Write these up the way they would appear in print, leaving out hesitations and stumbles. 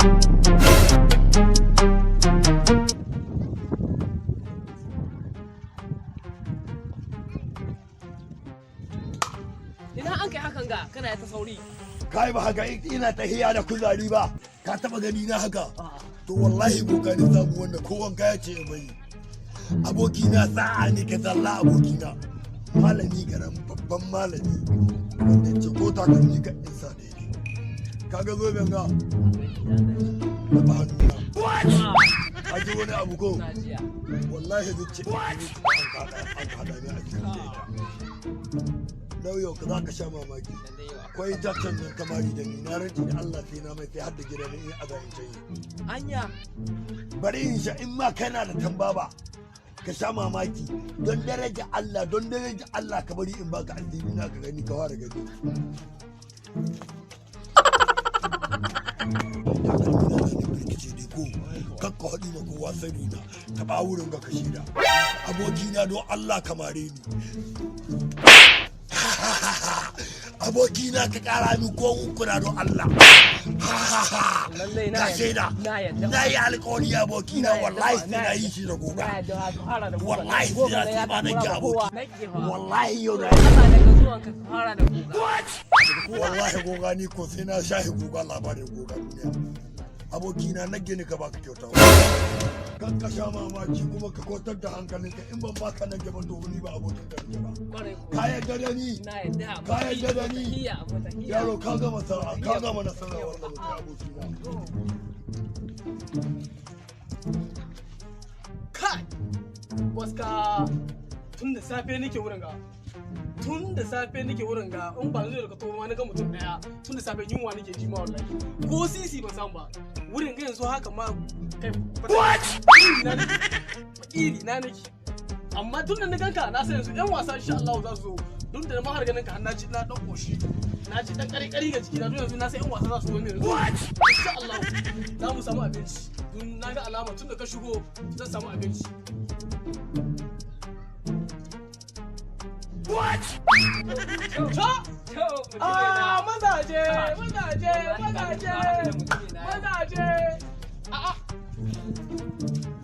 Ina an kai hakan ga kana ta sauri. Kai ba haka ina tahiya da kuzari ba. Ka taba gani na haka? To wallahi kokarin samu wanda kowan kaya ce bai. Abokina sa'a ne ka zalla abokina. Malami garan babban malami. Wanda ce ko takalmi ka isa da yake. Kaga zo benga. Da ba hannuna. Aji wani abu ko? Wallahi zai ce an kada ne a cikin leda. Lauyo ka za ka sha mamaki. Akwai jakkan nan kamari da ni na rantsi da Allah sai na mai sai har da gidan in aza in ce. Anya. Bari in sha in ma kana da tambaba ka sha mamaki don daraja Allah ka bari in baka addini na ka gani ka fara gani. Takalmi na ne birkice ne ko kakka haɗi ma kowa sani na ka ba wurin ga kashi da abokina don Allah kamare ni. Abokina ka kara min ko uku na don Allah. Ka shaida na yi alkawari abokina wallahi sai na yi shi da goga. Wallahi sai na ba nake aboki. Wallahi yau da wallahi goga ni ko sai na shahi goga labarin goga duniya. Abokina na gini ka baka kyauta. Kan ka sha mamaki kuma ka kotar da hankalinka in ban baka nan gaban to ni ba abokin ka ba. Ka yarda da ni? Ka yarda da ni? Yaro ka gama sana'a, ka gama nasara wannan abokina. Kai! Waska tun da safe nake wurin ga. Tun da safe nake wurin ga in ba zai daga to ma na ga mutum daya tun da safe yunwa nake ji ma wallahi. Ko sisi ban samu ba. Wurin ga yanzu haka ma kai iri na nake. Amma tun da na ganka na san yanzu yan wasa insha Allah za su zo. Tun da ma har ganin ka na ji na dan koshi. Na ji dan kare ga jiki na don yanzu na san yan wasa za su zo ne yanzu. Insha Allah za mu samu abinci. Tun na ga alama tun da ka shigo zan samu abinci. What? Mazaje! A'a!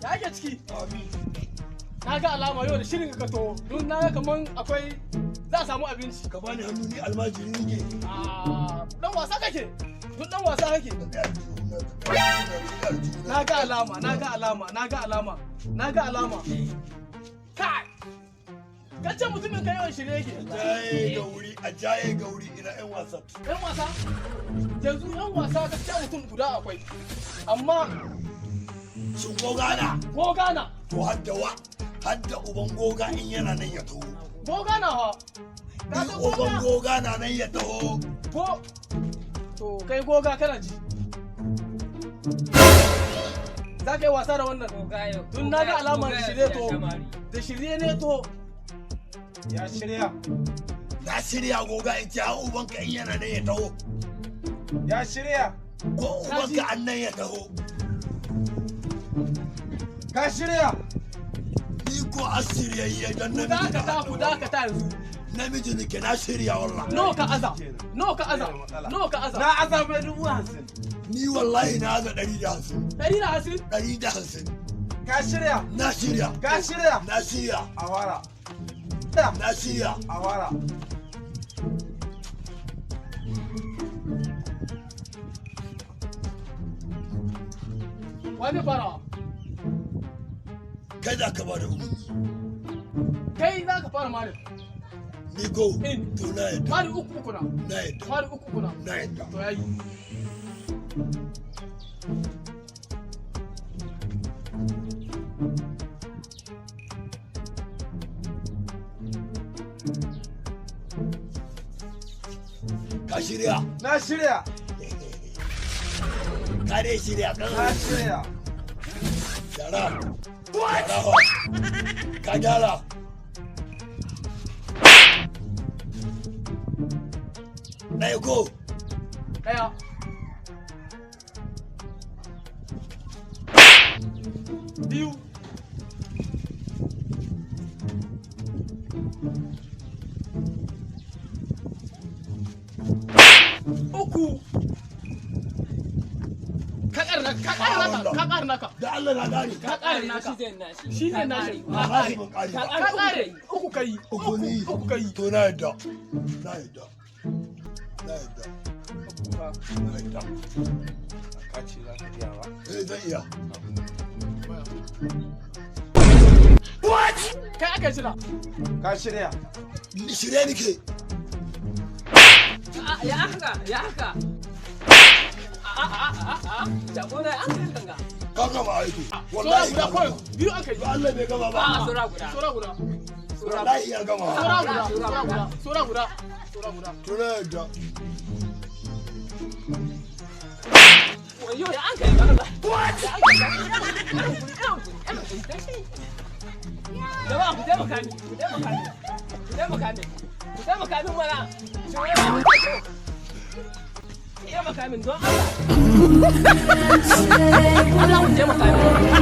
Ya ake ciki? Na ga alama yau da shirin ka to, don na ga kaman akwai za a samu abinci. Ka bani hannu ni almajiri nike. Dan wasa kake? Don dan wasa kake? Na ga alama. Kai! Kace mutumin ka yawan shirye yake. A jaye ga wuri ina yan wasa. Yan wasa? Yanzu yan wasa gaskiya mutum guda akwai. Amma shin gogana? Gogana. To hadda uban goga in yana nan ya taho. Gogana ha? Ni uban goga na nan ya taho. To kai goga kana ji. Za ka yi wasa da wannan? Tun na ga alamar shirye to. Da shirye ne to. Ya shirya. Na shirya goga in ce ubanka in yana nan ya taho. Ya shirya. Ko ubanka an nan ya taho. Ka shirya. Ni ko a shiryayye don namiji na. Ku dakata yanzu. Namiji nake na shirya wallah. No ka aza. Na aza mai 50,000. Ni wallahi na aza 150. 150. Ka shirya. Na shirya. Ka shirya. Na shirya. A fara. Na shirya. A fara. Wani fara? Kai za ka bada umarni. Kai za ka fara mari. Ni ko? To na yadda. Mari uku na. Na yadda. Mari uku na. Na yadda. To yayi. Ka shirya? Na shirya. Ka dai shirya kan? Na shirya. Gyara. Gyara ho. Ka gyara. Ɗaya ko? Ɗaya. Biyu. Uku. ƙara naka. Da Allah na gane. Ka ƙara naka. Shi ne nashi. Ba za su mun ƙari ba. Ka ƙare. Uku kai. Uku ni. Uku kai. To na yadda. Na yadda. Na yadda. Na yadda. Ka ce za ka iya ba. Zan iya. What? Kai aka jira. Ka shirya. Shirye nike. Ya haka. Jagora an kai ganga. Ka gama aiki. Wallahi guda kawai. Biyu aka yi. Allah bai gama ba. Sura guda. Wallahi ya gama. Sura guda. To na yadda. Wayo ya an kai ganga. What? Jama'a ku taimaka ni. Ku taimaka min mana. Taimaka min don Allah. Allah ku taimaka min.